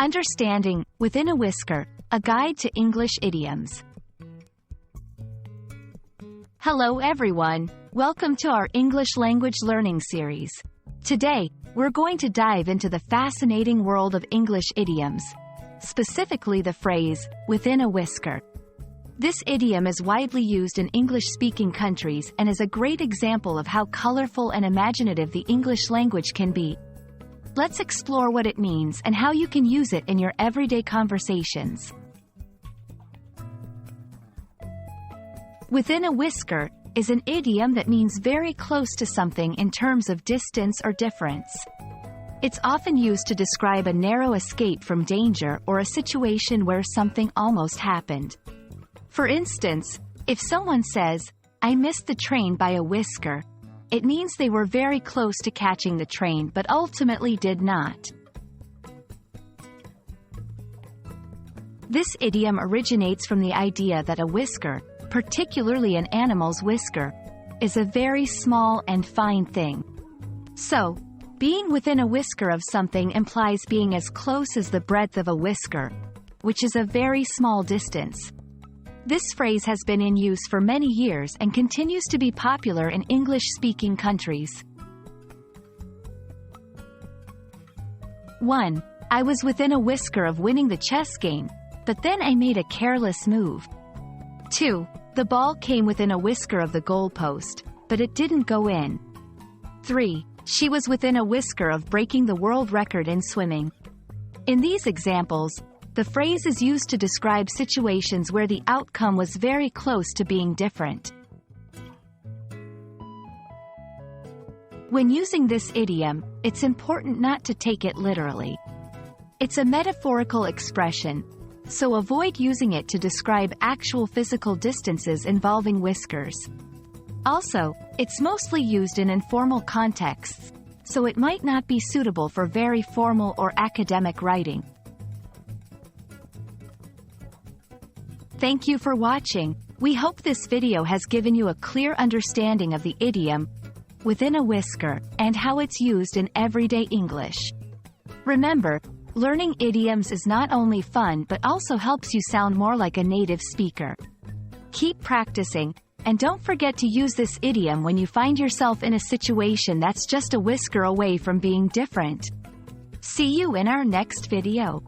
Understanding, Within a Whisker, a guide to English idioms. Hello everyone, welcome to our English language learning series. Today, we're going to dive into the fascinating world of English idioms, specifically the phrase, within a whisker. This idiom is widely used in English-speaking countries and is a great example of how colorful and imaginative the English language can be. Let's explore what it means and how you can use it in your everyday conversations. Within a whisker is an idiom that means very close to something in terms of distance or difference. It's often used to describe a narrow escape from danger or a situation where something almost happened. For instance, if someone says, "I missed the train by a whisker," it means they were very close to catching the train but ultimately did not. This idiom originates from the idea that a whisker, particularly an animal's whisker, is a very small and fine thing. So, being within a whisker of something implies being as close as the breadth of a whisker, which is a very small distance. This phrase has been in use for many years and continues to be popular in English-speaking countries. 1. I was within a whisker of winning the chess game, but then I made a careless move. 2. The ball came within a whisker of the goalpost, but it didn't go in. 3. She was within a whisker of breaking the world record in swimming. In these examples, the phrase is used to describe situations where the outcome was very close to being different. When using this idiom, it's important not to take it literally. It's a metaphorical expression, so avoid using it to describe actual physical distances involving whiskers. Also, it's mostly used in informal contexts, so it might not be suitable for very formal or academic writing. Thank you for watching. We hope this video has given you a clear understanding of the idiom, within a whisker, and how it's used in everyday English. Remember, learning idioms is not only fun but also helps you sound more like a native speaker. Keep practicing, and don't forget to use this idiom when you find yourself in a situation that's just a whisker away from being different. See you in our next video.